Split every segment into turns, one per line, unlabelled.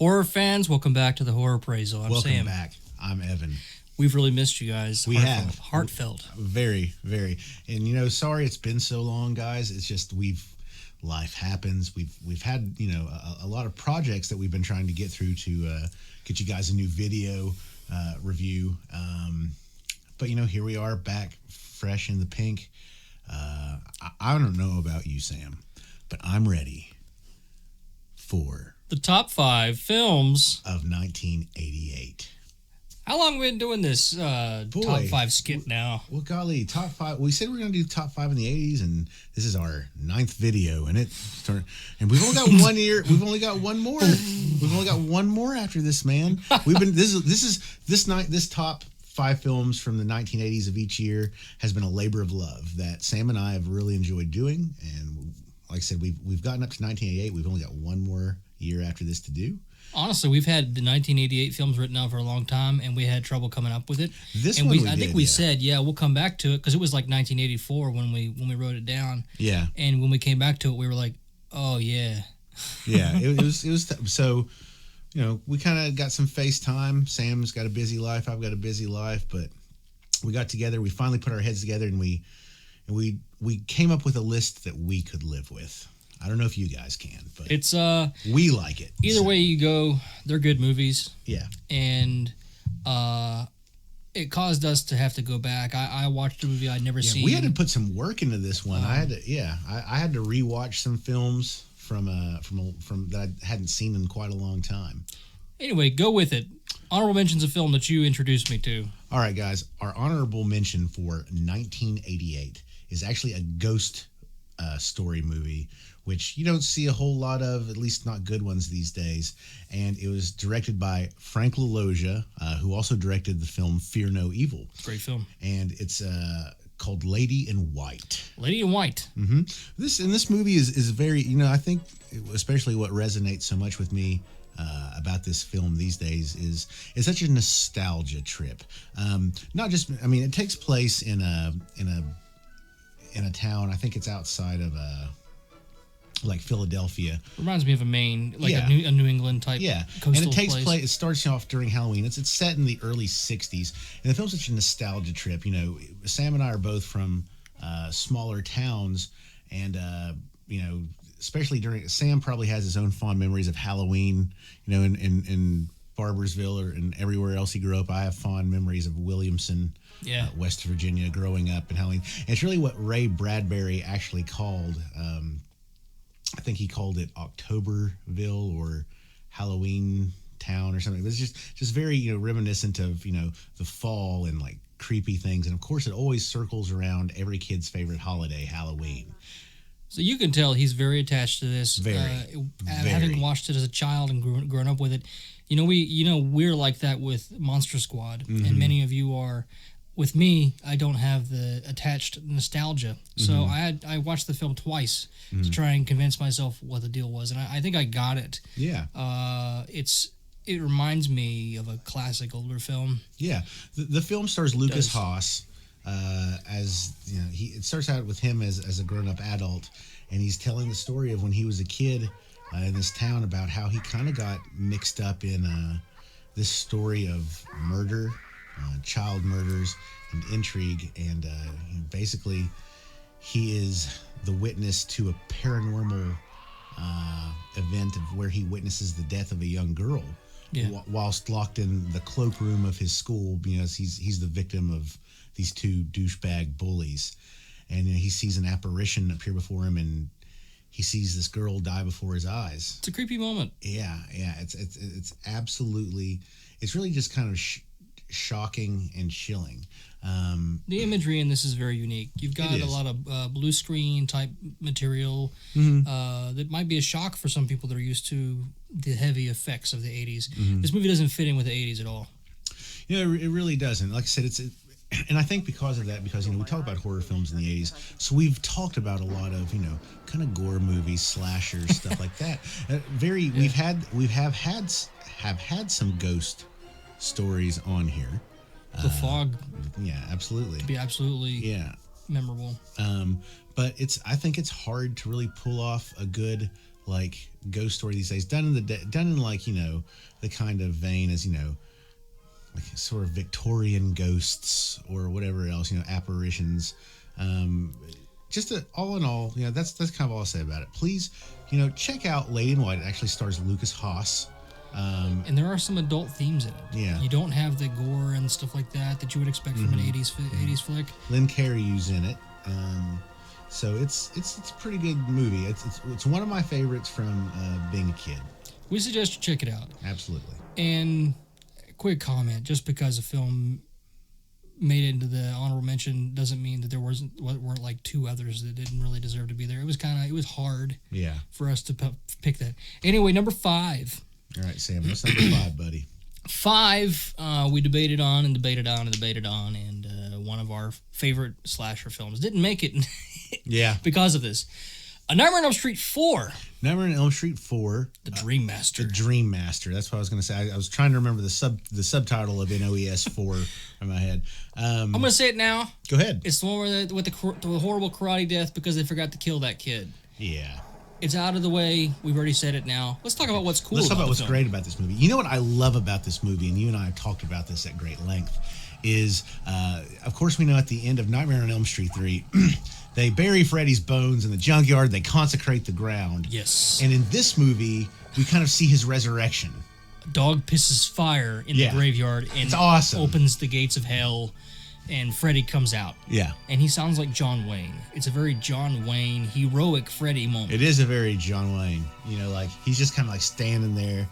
Horror fans, welcome back to the Horror Appraisal. I'm
Welcome
Sam.
back. I'm Evan.
We've really missed you guys.
We have.
Heartfelt.
Very, very. And sorry it's been so long, guys. It's just life happens. We've had, a lot of projects that we've been trying to get through to get you guys a new video review. But here we are back fresh in the pink. I don't know about you, Sam, but I'm ready for
the top 5 films
of 1988.
How long have we been doing this top 5 skit now?
Well, golly, top 5. We said we were going to do top 5 in the 80s, and this is our 9th video, and we've only got 1 year. We've only got one more. We've only got one more after this, man. This top 5 films from the 1980s of each year has been a labor of love that Sam and I have really enjoyed doing, and like I said, we've gotten up to 1988. We've only got one more year after this to do.
Honestly, we've had the 1988 films written out for a long time, and we had trouble coming up with it. I think we said, we'll come back to it, because it was like 1984 when we wrote it down.
Yeah.
And when we came back to it, we were like, oh yeah.
Yeah, it was so. We kind of got some FaceTime. Sam's got a busy life. I've got a busy life, but we got together. We finally put our heads together, and we came up with a list that we could live with. I don't know if you guys can, but
it's
we like it.
Either way you go, they're good movies.
Yeah.
And it caused us to have to go back. I watched a movie I'd never seen.
We had to put some work into this one. I had to rewatch some films from that I hadn't seen in quite a long time.
Anyway, go with it. Honorable mentions of film that you introduced me to.
All right, guys. Our honorable mention for 1988 is actually a ghost story movie, which you don't see a whole lot of, at least not good ones these days. And it was directed by Frank LaLoggia, who also directed the film Fear No Evil.
Great film.
And it's called Lady in White.
Lady in White.
Mm-hmm. This movie is very, I think especially what resonates so much with me about this film these days is such a nostalgia trip. Not just, it takes place in a town. I think it's outside of like Philadelphia.
Reminds me of a Maine, a New England type.
Yeah,
coastal
and it takes
place.
It starts off during Halloween. It's set in the early '60s, and the film's such a nostalgia trip. Sam and I are both from smaller towns, and especially Sam probably has his own fond memories of Halloween. In Barboursville or in everywhere else he grew up. I have fond memories of Williamson.
Yeah.
West Virginia, growing up in Halloween. And it's really what Ray Bradbury actually called, I think he called it Octoberville or Halloween Town or something. It was just very, reminiscent of, the fall and like creepy things. And of course, it always circles around every kid's favorite holiday, Halloween.
So you can tell he's very attached to this.
Very.
Having watched it as a child and grown up with it, we're like that with Monster Squad, mm-hmm. and many of you are. With me, I don't have the attached nostalgia, so mm-hmm. I watched the film twice mm-hmm. to try and convince myself what the deal was, and I think I got it.
Yeah.
It reminds me of a classic older film.
Yeah, the film stars Lucas Haas. It starts out with him as a grown-up adult, and he's telling the story of when he was a kid in this town about how he kind of got mixed up in this story of murder, child murders, and intrigue, and basically he is the witness to a paranormal event of where he witnesses the death of a young girl.
Yeah.
Whilst locked in the cloakroom of his school, he's the victim of these two douchebag bullies, and he sees an apparition appear before him, and he sees this girl die before his eyes.
It's a creepy moment.
Yeah, it's absolutely. It's really just kind of shocking and chilling.
The imagery in this is very unique. You've got a lot of blue screen type material
mm-hmm.
that might be a shock for some people that are used to the heavy effects of the 80s.
Mm-hmm.
This movie doesn't fit in with the 80s at all.
It really doesn't. Like I said, and I think because of that, because we talk about horror films in the 80s, so we've talked about a lot of kind of gore movies, slashers, stuff like that. We've had some ghost stories on here.
The Fog.
Yeah, absolutely.
To be absolutely memorable.
But I think it's hard to really pull off a good like ghost story these days, done in like, you know, the kind of vein as, you know, like sort of Victorian ghosts or whatever else, you know, apparitions. All in all, you know, that's kind of all I'll say about it. Please, you know, check out Lady in White. It actually stars Lucas Haas.
And there are some adult themes in it.
Yeah.
You don't have the gore and stuff like that you would expect from an 80s flick.
Lynn Carey's in it. So it's a pretty good movie. It's one of my favorites from being a kid.
We suggest you check it out.
Absolutely.
And a quick comment, just because a film made it into the honorable mention doesn't mean that there weren't like two others that didn't really deserve to be there. It was hard for us to pick that. Anyway, number 5.
All right, Sam, what's number 5, buddy?
5, we debated on, and one of our favorite slasher films didn't make it because of this. A Nightmare on Elm Street 4.
Nightmare on Elm Street 4.
The Dream Master.
The Dream Master. That's what I was going to say. I was trying to remember the subtitle of NOES 4 in my head.
I'm going to say it now.
Go ahead.
It's the one with the horrible karate death because they forgot to kill that kid.
Yeah.
It's out of the way. We've already said it now. Let's talk about what's cool.
Let's talk about what's great about this movie. You know what I love about this movie, and you and I have talked about this at great length, is, of course, we know at the end of Nightmare on Elm Street 3, they bury Freddy's bones in the junkyard. They consecrate the ground.
Yes.
And in this movie, we kind of see his resurrection.
A dog pisses fire in the graveyard and
it's awesome.
Opens the gates of hell, and Freddy comes out.
Yeah.
And he sounds like John Wayne. It's a very John Wayne, heroic Freddy moment.
It is a very John Wayne. You know, like, he's just kind of like standing there.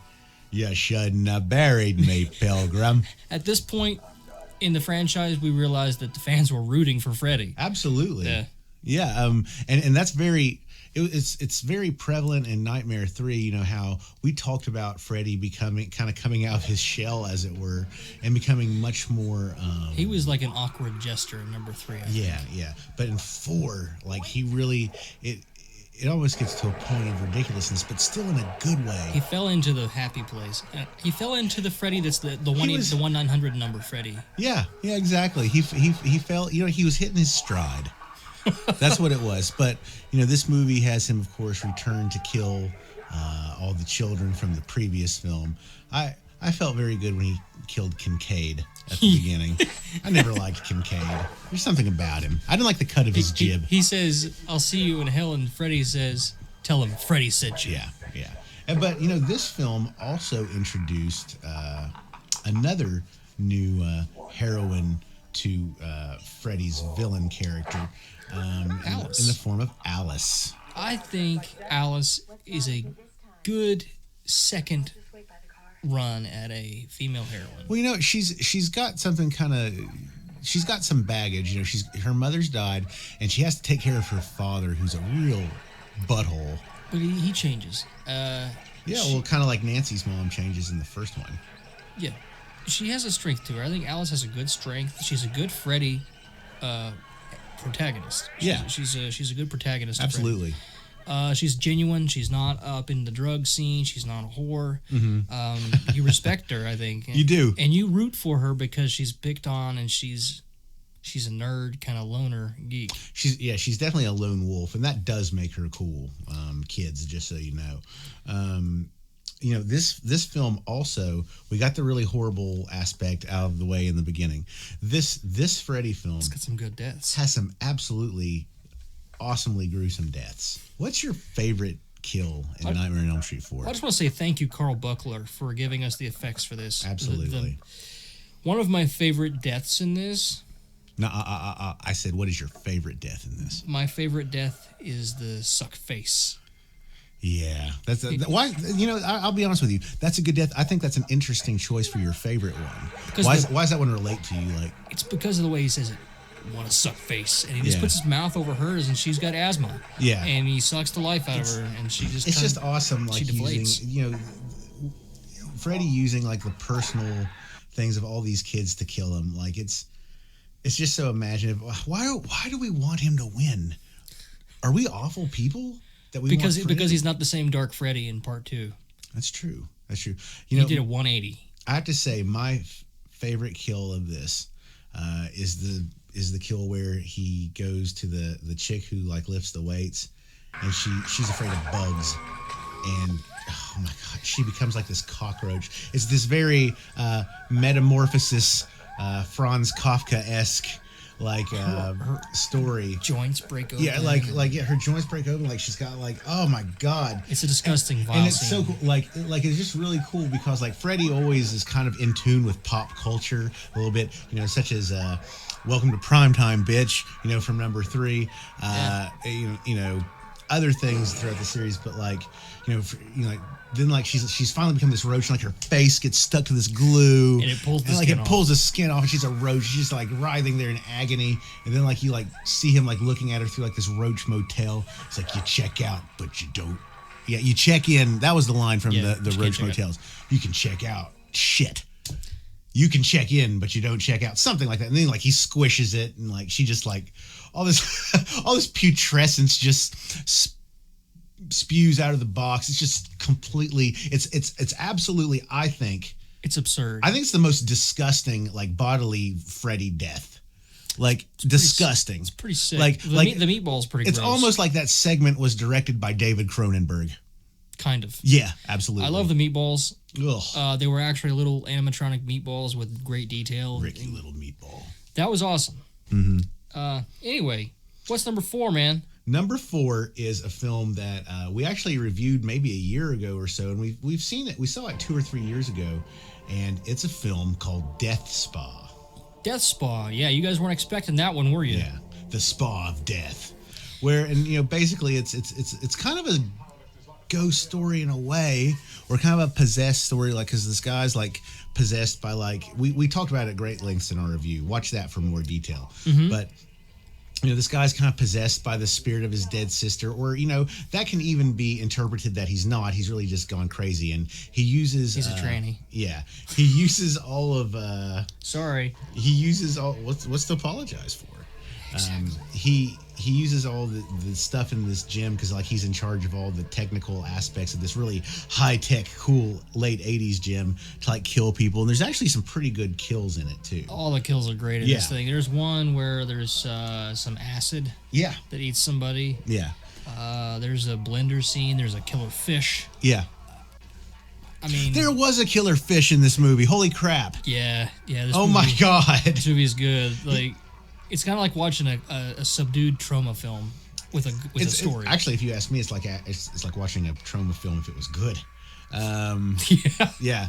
You shouldn't have buried me, Pilgrim.
At this point in the franchise, we realized that the fans were rooting for Freddy.
Absolutely. Yeah. And that's very... It's very prevalent in Nightmare 3, you know, how we talked about Freddy coming out of his shell, as it were, and becoming much more...
he was like an awkward jester in number 3, I think.
Yeah. But in 4, like, he really... It almost gets to a point of ridiculousness, but still in a good way.
He fell into the happy place. He fell into the Freddy that's the 1-900 number Freddy.
Yeah, exactly. He fell... You know, he was hitting his stride. That's what it was. But, you know, this movie has him, of course, return to kill all the children from the previous film. I felt very good when he killed Kincaid at the beginning. I never liked Kincaid. There's something about him. I didn't like the cut of his jib.
He says, "I'll see you in hell," and Freddy says, "Tell him Freddy sent you."
Yeah. But, you know, this film also introduced another new heroine to Freddy's villain character.
Alice.
In the form of Alice.
I think Alice is a good second run at a female heroine.
Well, you know, she's got something she's got some baggage. You know, her mother's died, and she has to take care of her father, who's a real butthole.
But he changes.
Well, kind of like Nancy's mom changes in the first one.
Yeah. She has a strength to her. I think Alice has a good strength. She's a good Freddy protagonist. She's a good protagonist.
Absolutely.
She's genuine. She's not up in the drug scene. She's not a whore. Mm-hmm. You respect her, I think.
You do.
And you root for her because she's picked on and she's a nerd, kind of loner geek.
She's definitely a lone wolf, and that does make her cool, kids, just so you know. You know, this film also, we got the really horrible aspect out of the way in the beginning. This Freddy film...
It's got some good deaths.
Has some absolutely awesomely gruesome deaths. What's your favorite kill in Nightmare on Elm Street 4?
I just want to say thank you, Carl Buckler, for giving us the effects for this.
Absolutely.
One of my favorite deaths in this...
No, I said, what is your favorite death in this?
My favorite death is the suck face.
Yeah, why? You know, I'll be honest with you. That's a good death. I think that's an interesting choice for your favorite one. Why does that one relate to you? Like,
it's because of the way he says it. Want to suck face, and he just puts his mouth over hers, and she's got asthma. Yeah, and he sucks the life out of her, and she just.
It's just awesome, like
deflates.
You know, Freddy using like the personal things of all these kids to kill him. Like it's just so imaginative. Why do we want him to win? Are we awful people? Because
he's not the same Dark Freddy in part 2.
That's true. You
know, he did a 180.
I have to say, my favorite kill of this is the kill where he goes to the chick who like lifts the weights, and she's afraid of bugs, and oh my god, she becomes like this cockroach. It's this very metamorphosis, Franz Kafka-esque story.
Joints break open.
Yeah, her joints break open. Like she's got oh my god,
it's a disgusting vile
and it's
scene.
so cool. Like it's just really cool because Freddy always is kind of in tune with pop culture a little bit, such as Welcome to Primetime, bitch, from number 3. Other things throughout the series, but then she's finally become this roach, and her face gets stuck to this glue,
and it pulls the
skin off. Pulls the skin off, and she's a roach. She's just writhing there in agony, and then you see him looking at her through this roach motel. It's you check out, but you don't. Yeah, you check in. That was the line from the roach motels. You can check out. Shit. You can check in, but you don't check out. Something like that. And then he squishes it, and she just all this all this putrescence just spews out of the box. It's just completely it's absolutely, I think
it's absurd.
I think it's the most disgusting bodily Freddy death. Disgusting.
It's pretty sick. The meatball's pretty
gross. It's almost like that segment was directed by David Cronenberg.
Kind of.
Yeah, absolutely.
I love the meatballs.
Ugh.
They were actually little animatronic meatballs with great detail.
Ricky Little Meatball.
That was awesome.
Mm-hmm.
Anyway, what's number 4, man?
Number 4 is a film that we actually reviewed maybe a year ago or so, and we've seen it. We saw it 2 or 3 years ago, and it's a film called Death Spa.
Death Spa. Yeah, you guys weren't expecting that one, were you?
Yeah, the Spa of Death. Basically it's kind of a ghost story in a way, or kind of a possessed story, because this guy's possessed by we talked about it at great lengths in our review. Watch that for more detail.
Mm-hmm.
But this guy's kind of possessed by the spirit of his dead sister, or that can even be interpreted that he's not. He's really just gone crazy, and he's a tranny. Yeah, he uses all of
sorry.
He uses all what's to apologize for.
Exactly.
He uses all the stuff in this gym because he's in charge of all the technical aspects of this really high-tech, cool late 80s gym to kill people. And there's actually some pretty good kills in it too.
All the kills are great in this thing. There's one where there's some acid that eats somebody.
Yeah.
There's a blender scene. There's a killer fish.
Yeah.
I mean,
there was a killer fish in this movie. Holy crap.
Yeah.
My God.
This movie is good. It's kind of like watching a subdued trauma film with a story.
Actually, if you ask me, it's like watching a trauma film if it was good. Yeah.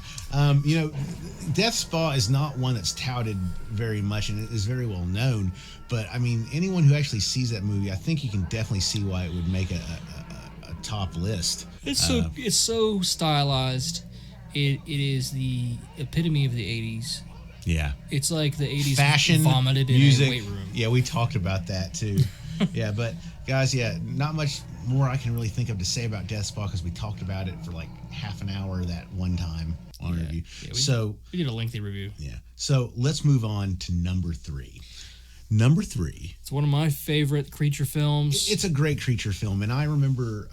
Death Spa is not one that's touted very much, and it is very well known. But anyone who actually sees that movie, I think you can definitely see why it would make a top list.
It's so stylized. It is the epitome of the 80s.
Yeah.
It's like the 80s
fashion,
vomited
music,
in a weight room.
Yeah, we talked about that too. Yeah, but guys, not much more I can really think of to say about Death Spa because we talked about it for half an hour that one time on review. Yeah,
we did a lengthy review.
Yeah. So let's move on to number 3. Number 3.
It's one of my favorite creature films.
It's a great creature film, and I remember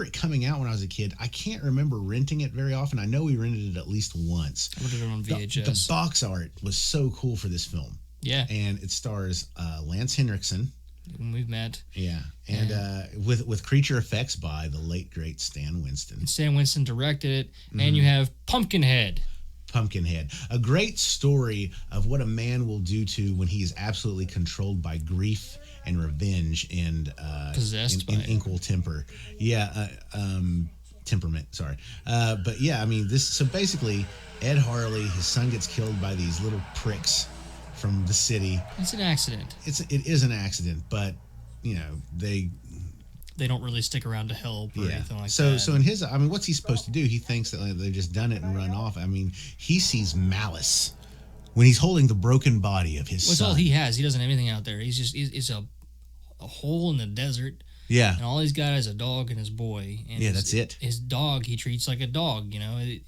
it coming out when I was a kid. I can't remember renting it very often. I know we rented it at least once.
I rented it on VHS.
The box art was so cool for this film.
Yeah.
And it stars Lance Henriksen.
We've met.
Yeah. And with creature effects by the late, great Stan Winston.
And Stan Winston directed it. Mm-hmm. And you have Pumpkinhead.
A great story of what a man will do to when he is absolutely controlled by grief and revenge and
possessed by
equal temper. Temperament. Sorry. But yeah, this. So basically, Ed Harley, his son gets killed by these little pricks from the city.
It's an accident.
It is an accident, but
they don't really stick around to help or anything like
that.
So
in his, what's he supposed to do? He thinks that they've just done it and run off. He sees malice when he's holding the broken body of his son.
That's all he has. He doesn't have anything out there. It's a hole in the desert.
Yeah.
And all he's got is a dog and his boy. And
that's it.
His dog he treats like a dog.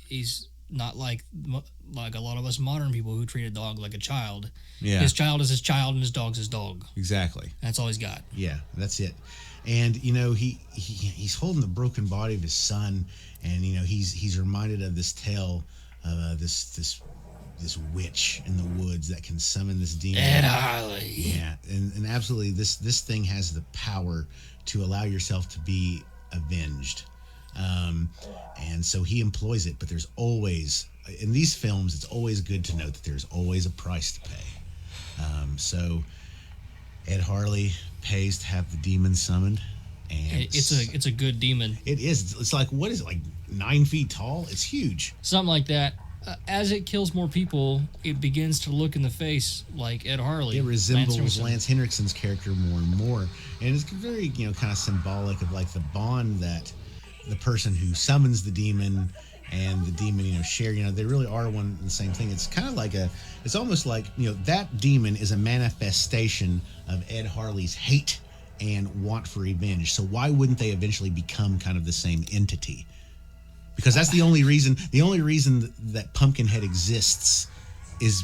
He's not like a lot of us modern people who treat a dog like a child.
Yeah.
His child is his child and his dog's his dog.
Exactly.
That's all he's got.
Yeah, that's it. And he's holding the broken body of his son, and he's reminded of this tale of this witch in the woods that can summon this demon.
Ed Harley.
Yeah, and absolutely, this thing has the power to allow yourself to be avenged. And so he employs it, but there's always, in these films, it's always good to note that there's always a price to pay. So Ed Harley pays to have the demon summoned. And
It's a good demon.
it is. It's like, what is it, like 9 feet tall? It's huge.
Something like that. As it kills more people, it begins to look in the face like Ed Harley.
It resembles
Lance
Lance Henriksen's character more and more. And it's very, kind of symbolic of like the bond that the person who summons the demon and the demon, share. They really are one and the same thing. It's kind of like it's almost like, that demon is a manifestation of Ed Harley's hate and want for revenge. So why wouldn't they eventually become kind of the same entity? Because that's the only reason. The only reason that Pumpkinhead exists is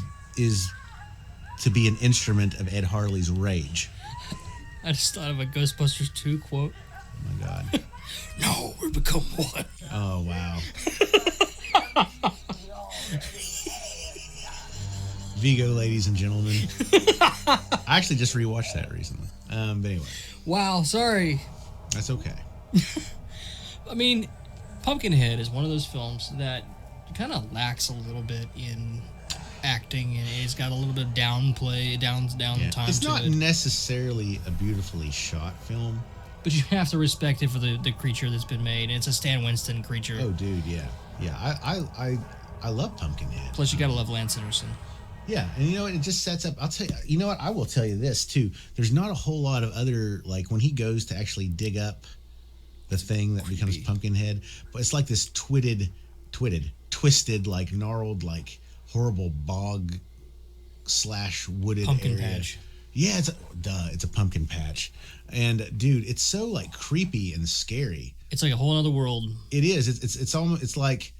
to be an instrument of Ed Harley's rage.
I just thought of a Ghostbusters 2 quote.
Oh my God!
No, we become one.
Oh wow! Vigo, ladies and gentlemen. I actually just rewatched that recently. But anyway.
Wow, sorry.
That's okay.
I mean, Pumpkinhead is one of those films that kind of lacks a little bit in acting, and it's got a little bit of down time.
It's not
to it.
necessarily a beautifully shot film.
But you have to respect it for the creature that's been made. It's a Stan Winston creature.
Oh, dude, yeah. I love Pumpkinhead.
Plus, you gotta love Lance Henriksen.
Yeah, and it just sets up. I'll tell you. You know what? I will tell you this too. There's not a whole lot of other, like when he goes to actually dig up the thing that becomes Pumpkinhead, but it's like this twisted, like gnarled, like horrible bog / wooded
pumpkin
area.
patch.
Yeah, it's a pumpkin patch, and dude, it's so like creepy and scary.
It's like a whole other world.
It is. It's almost. It's like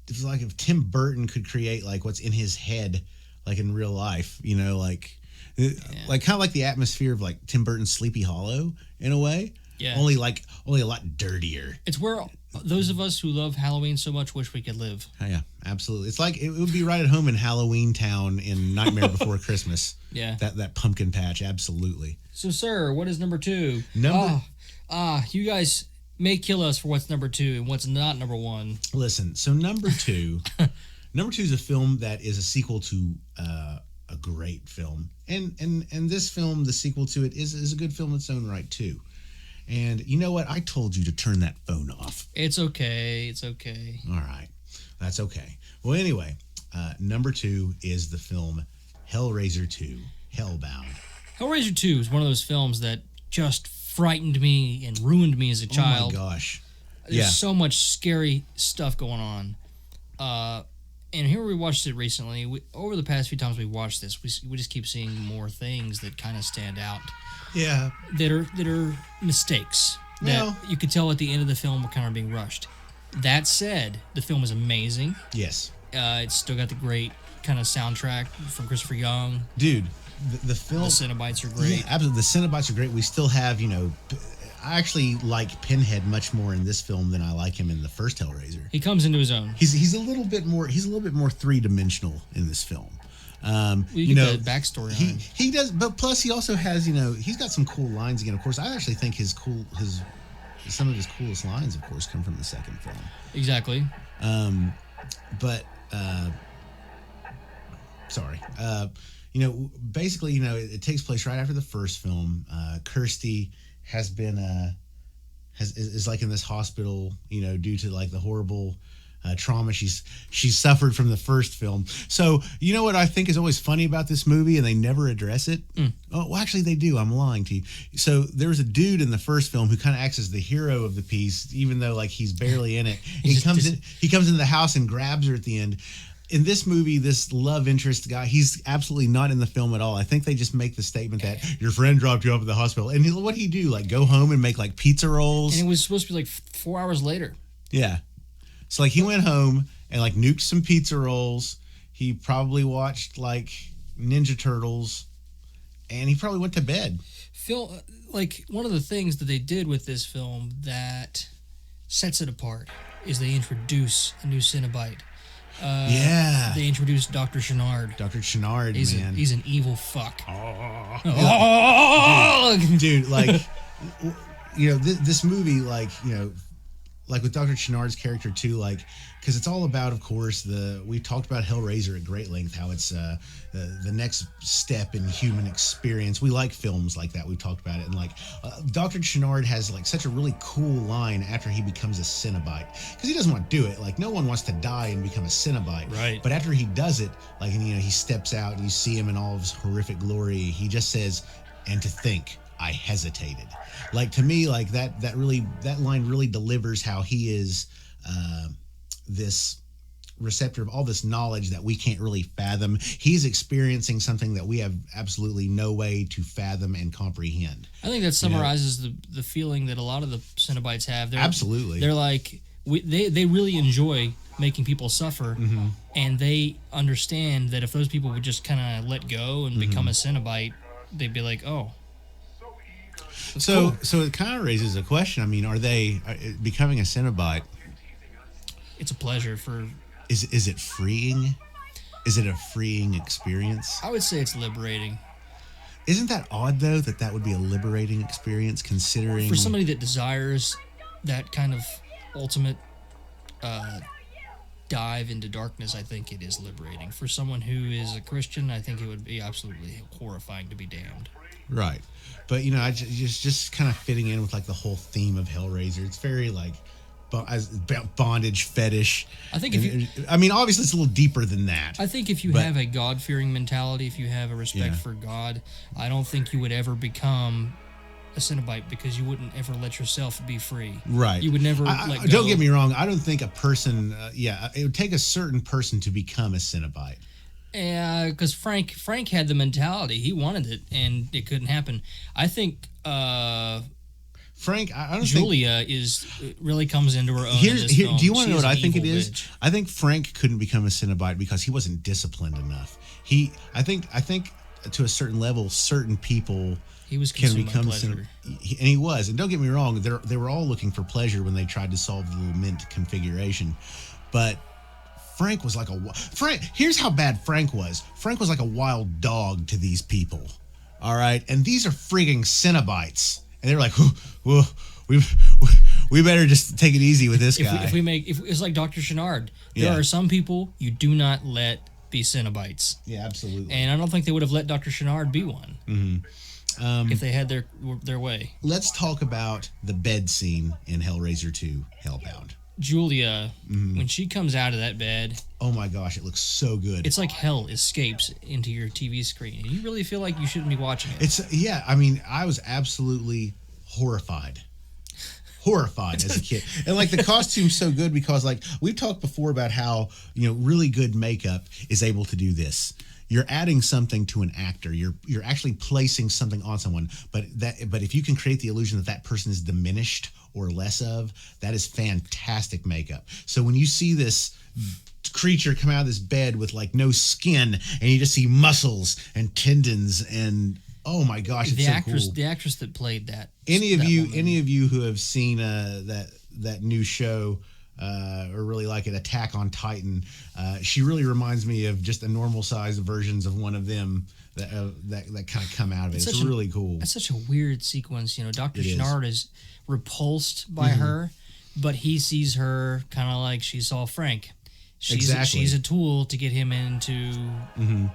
if Tim Burton could create like what's in his head, like in real life, like kind of like the atmosphere of like Tim Burton's Sleepy Hollow in a way.
Yeah.
Only a lot dirtier.
It's where those of us who love Halloween so much wish we could live.
Oh, yeah, absolutely. It's like it would be right at home in Halloween Town in Nightmare Before Christmas.
Yeah.
That pumpkin patch, absolutely.
So, sir, what is number 2? You guys may kill us for what's number 2 and what's not number 1.
Listen, so number 2 is a film that is a sequel to a great film. And this film, the sequel to it, is a good film in its own right, too. And you know what? I told you to turn that phone off.
It's okay. It's okay.
All right. That's okay. Well, anyway, number 2 is the film Hellraiser 2, Hellbound.
Hellraiser 2 is one of those films that just frightened me and ruined me as a child.
Oh, my gosh.
There's so much scary stuff going on. And here we watched it recently. Over the past few times we watched this, we just keep seeing more things that kind of stand out.
Yeah.
That are mistakes that you could tell at the end of the film were kind of being rushed. That said, the film is amazing.
Yes.
It's still got the great kind of soundtrack from Christopher Young.
Dude, the film...
The Cenobites are great.
Yeah, absolutely. The Cenobites are great. We still have, I actually like Pinhead much more in this film than I like him in the first Hellraiser.
He comes into his own.
He's a little bit more three-dimensional in this film.
You get the backstory on him.
He does, but plus he also has, he's got some cool lines again. Of course, I actually think some of his coolest lines, of course, come from the second film.
Exactly.
Basically, it takes place right after the first film. Kirsty has been is like in this hospital, due to like the horrible trauma she's suffered from the first film. So you know what I think is always funny about this movie, and they never address it. Oh, well, actually they do. I'm lying to you. So there was a dude in the first film who kind of acts as the hero of the piece, even though like he's barely in it. He comes into the house and grabs her at the end. In this movie, this love interest guy, he's absolutely not in the film at all. I think they just make the statement that your friend dropped you off at the hospital. And what'd he do? Like go home and make like pizza rolls?
And it was supposed to be like 4 hours later.
Yeah. So like he went home and like nuked some pizza rolls. He probably watched like Ninja Turtles, and he probably went to bed.
Phil, like one of the things that they did with this film that sets it apart is they introduce a new Cenobite. They introduced Dr. Chenard.
Dr. Chenard, man.
He's an evil fuck.
Dude, like... this movie, like, like with Dr. Chenard's character too, like, because it's all about, of course, we talked about Hellraiser at great length, how it's the next step in human experience. We like films like that. We've talked about it, and like Dr. Chenard has like such a really cool line after he becomes a Cenobite, because he doesn't want to do it. Like, no one wants to die and become a Cenobite,
right?
But after he does it, like, and he steps out and you see him in all of his horrific glory, he just says, "And to think I hesitated." Like, to me, like that line really delivers how he is this receptor of all this knowledge that we can't really fathom. He's experiencing something that we have absolutely no way to fathom and comprehend.
I think that summarizes the feeling that a lot of the Cenobites have.
Absolutely.
They're like, they really enjoy making people suffer, and they understand that if those people would just kind of let go and become a Cenobite, they'd be like, oh.
So it kind of raises a question. I mean, are becoming a Cenobite?
It's a pleasure for.
Is it freeing? Is it a freeing experience?
I would say it's liberating.
Isn't that odd though that would be a liberating experience, considering
for somebody that desires that kind of ultimate dive into darkness? I think it is liberating. For someone who is a Christian, I think it would be absolutely horrifying to be damned.
Right. But, I just kind of fitting in with, like, the whole theme of Hellraiser. It's very, like, bondage, fetish.
I think
obviously it's a little deeper than that.
I think if you have a God-fearing mentality, if you have a respect for God, I don't think you would ever become a Cenobite, because you wouldn't ever let yourself be free.
Right.
You would never let go.
Don't get me wrong. I don't think a person, it would take a certain person to become a Cenobite.
Yeah, because Frank had the mentality. He wanted it, and it couldn't happen. I think
Frank, I don't
Julia really comes into her own in this film.
Do you want to know what I think it is?
Bitch.
I think Frank couldn't become a Cenobite because he wasn't disciplined enough. I think to a certain level, certain people can become pleasure. And he was. And don't get me wrong, they were all looking for pleasure when they tried to solve the little mint configuration, but Frank was like here's how bad Frank was. Frank was like a wild dog to these people. All right? And these are frigging Cenobites. And they're like, well, we better just take it easy with this guy.
If it's like Dr. Chenard. There are some people you do not let be Cenobites.
Yeah, absolutely.
And I don't think they would have let Dr. Chenard be one. If they had their way.
Let's talk about the bed scene in Hellraiser 2, Hellbound.
Julia, when she comes out of that bed,
oh my gosh, it looks so good.
It's like hell escapes into your TV screen, and you really feel like you shouldn't be watching it.
I was absolutely horrified as a kid. And like the costume's so good because, like, we've talked before about how, really good makeup is able to do this. You're adding something to an actor. You're actually placing something on someone. But if you can create the illusion that person is diminished or less of, that is fantastic makeup. So when you see this creature come out of this bed with like no skin, and you just see muscles and tendons, and oh my gosh, it's cool.
The actress that played that.
Any of you who have seen that new show, or really like it, Attack on Titan, she really reminds me of just a normal sized versions of one of them that kind of come out of it. It's really cool.
It's such a weird sequence. Dr. Chenard is repulsed by her, but he sees her kind of like she saw Frank. She's a tool to get him into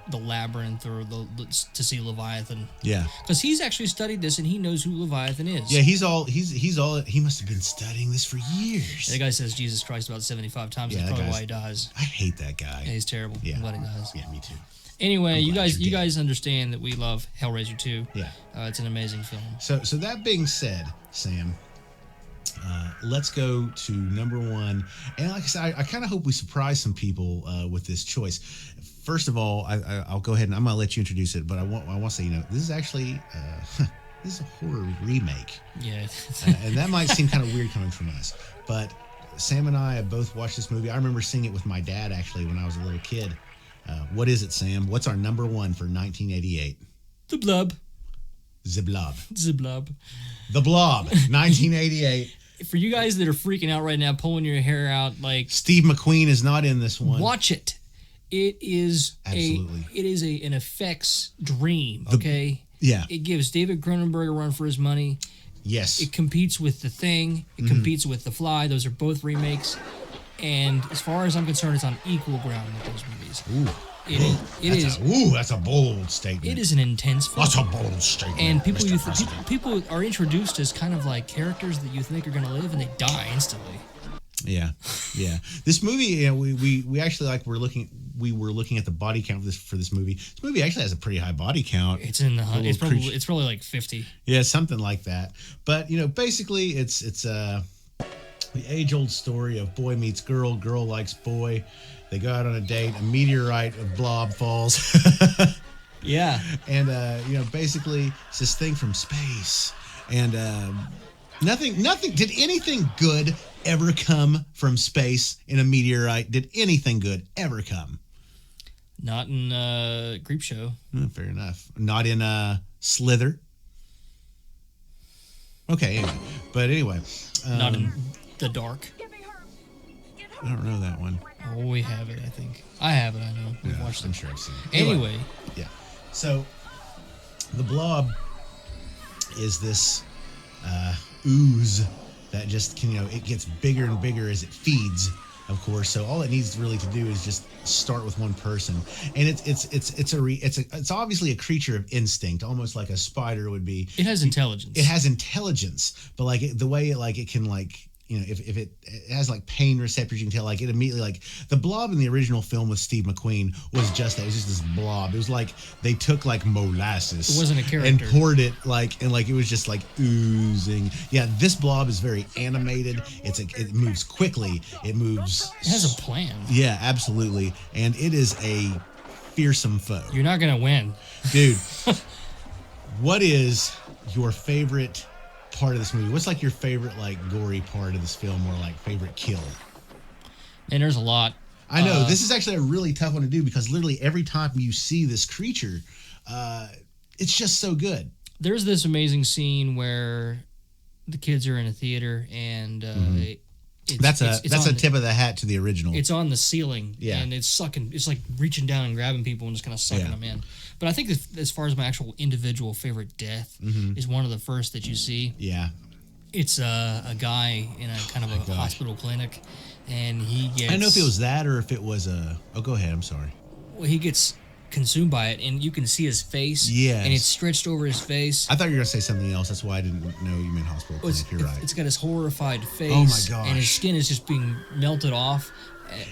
the labyrinth, or to see Leviathan. Yeah, because he's actually studied this and he knows who Leviathan is.
Yeah, he must have been studying this for years.
The guy says Jesus Christ about 75 times. That's probably why he dies.
I hate that guy.
Yeah, he's terrible. Yeah, I'm glad he dies.
Yeah, me too.
Anyway, you guys understand that we love Hellraiser 2.
Yeah,
it's an amazing film.
So that being said, Sam, let's go to number one. And like I said, I kind of hope we surprise some people with this choice. First of all, I'll go ahead and I'm going to let you introduce it, but I want to say, this is actually this is a horror remake.
Yeah.
And that might seem kind of weird coming from us, but Sam and I have both watched this movie. I remember seeing it with my dad actually when I was a little kid. What is it, Sam? What's our number one for 1988?
The Blob.
The Blob.
The Blob.
The Blob, 1988.
For you guys that are freaking out right now, pulling your hair out, like
Steve McQueen is not in this one.
Watch it. It is an effects dream. Okay.
Yeah.
It gives David Cronenberg a run for his money.
Yes.
It competes with The Thing. It competes with The Fly. Those are both remakes. And as far as I'm concerned, it's on equal ground with those movies.
Ooh. That's a bold statement.
It is an intense film.
That's a bold statement.
And people are introduced as kind of like characters that you think are going to live, and they die instantly.
Yeah. This movie, we actually we were looking at the body count for this movie. This movie actually has a pretty high body count.
It's in the it's probably like 50.
Yeah, something like that. But basically, it's the age-old story of boy meets girl, girl likes boy. They go out on a date. A meteorite of Blob falls.
Yeah.
And basically, it's this thing from space, and nothing. Did anything good ever come from space in a meteorite? Did anything good ever come?
Not in Creepshow.
Fair enough. Not in Slither. Okay, anyway.
Not in The Dark.
I don't know that one.
Oh, we have it, I think. I have it, I know. We've watched it.
I'm sure I've seen it.
Anyway.
Yeah. So, the Blob is this ooze that just it gets bigger and bigger as it feeds, of course. So all it needs really to do is just start with one person, and it's obviously a creature of instinct, almost like a spider would be.
It has intelligence.
It has intelligence, but the way it can if it has like pain receptors, you can tell it immediately the Blob in the original film with Steve McQueen was just that. It was just this blob. It was like they took molasses.
It wasn't a character.
And poured it it was just oozing. Yeah, this Blob is very animated. It moves quickly. It
has a plan.
Yeah, absolutely. And it is a fearsome foe.
You're not gonna win,
dude. What is your favorite part of this movie? What's your favorite gory part of this film, or favorite kill?
And there's a lot.
I know this is actually a really tough one to do, because literally every time you see this creature, it's just so good.
There's this amazing scene where the kids are in a theater, and
that's a tip of the hat to the original.
It's on the ceiling, and it's sucking. It's reaching down and grabbing people and just kind of sucking them in. But I think as far as my actual individual favorite death is one of the first that you see.
Yeah.
It's a guy in a kind of a hospital clinic, and he gets...
I don't know if it was that or if it was a... Oh, go ahead. I'm sorry.
Well, he gets consumed by it, and you can see his face.
Yes.
And it's stretched over his face.
I thought you were going to say something else. That's why I didn't know you meant hospital clinic. You're right.
It's got his horrified face.
Oh, my gosh.
And his skin is just being melted off.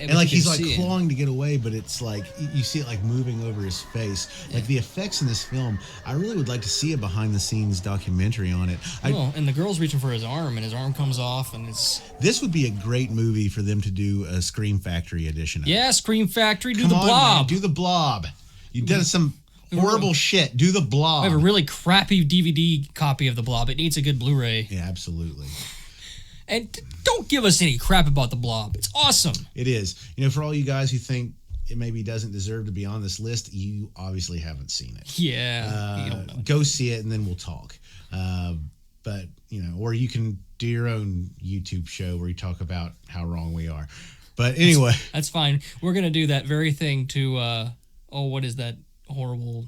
And he's clawing to get away, but it's you see it moving over his face. The effects in this film, I really would like to see a behind the scenes documentary on it.
And the girl's reaching for his arm, and his arm comes off, and it's...
This would be a great movie for them to do a Scream Factory edition of.
Yeah, Scream Factory, do
Come
the
on,
Blob.
Man, do the Blob. You did some horrible shit. Do the Blob.
I have a really crappy DVD copy of the Blob. It needs a good Blu-ray.
Yeah, absolutely.
And don't give us any crap about the Blob. It's awesome.
It is. For all you guys who think it maybe doesn't deserve to be on this list, you obviously haven't seen it.
Yeah. You don't know.
Go see it, and then we'll talk. But, or you can do your own YouTube show where you talk about how wrong we are. But anyway.
That's fine. We're going to do that very thing to, what is that horrible...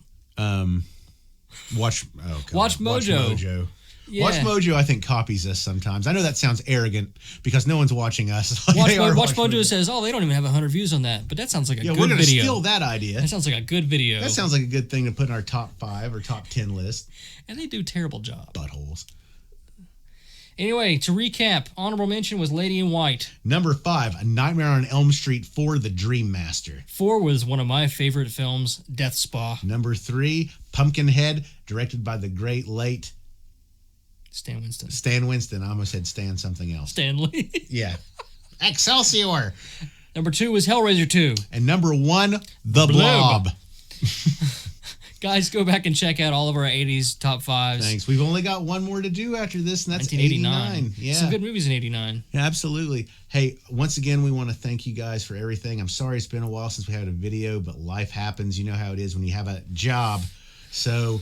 Watch Mojo.
Watch Mojo. Yeah.
Watch Mojo, I think, copies us sometimes. I know that sounds arrogant because no one's watching us.
Watch Mojo says, they don't even have 100 views on that. But that sounds like a good video.
We're going to steal that idea.
That sounds like a good video.
That sounds like a good thing to put in our top 5 or top 10 list.
And they do a terrible job.
Buttholes.
Anyway, to recap, honorable mention was Lady in White.
Number 5, A Nightmare on Elm Street 4, The Dream Master.
4 was one of my favorite films, Death Spa.
Number 3, Pumpkinhead, directed by the great late...
Stan Winston.
Stan Winston. I almost said Stan something else.
Stanley.
Yeah. Excelsior.
Number 2 was Hellraiser 2.
And number 1, The Blob.
Guys, go back and check out all of our 80s top 5s.
Thanks. We've only got one more to do after this, and that's
1989.
89. Yeah.
Some good movies in 89.
Yeah, absolutely. Hey, once again, we want to thank you guys for everything. I'm sorry it's been a while since we had a video, but life happens. You know how it is when you have a job. So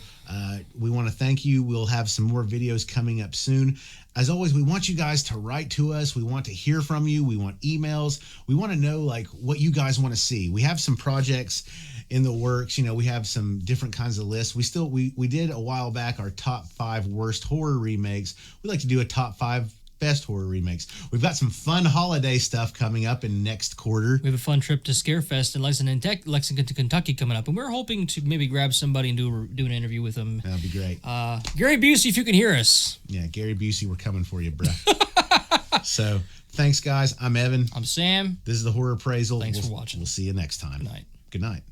we want to thank you. We'll have some more videos coming up soon. As always, we want you guys to write to us. We want to hear from you. We want emails. We want to know what you guys want to see. We have some projects in the works. You know, we have some different kinds of lists. We did a while back our top 5 worst horror remakes. We'd like to do a top 5 best horror remakes. We've got some fun holiday stuff coming up in next quarter.
We have a fun trip to Scarefest in Lexington, Kentucky coming up, and we're hoping to maybe grab somebody and do an interview with them.
That'd be great.
Gary Busey, if you can hear us.
Yeah, Gary Busey, we're coming for you, bro. So, thanks, guys. I'm Evan.
I'm Sam.
This is the Horror Appraisal.
Thanks for watching.
We'll see you next time.
Good night.
Good night.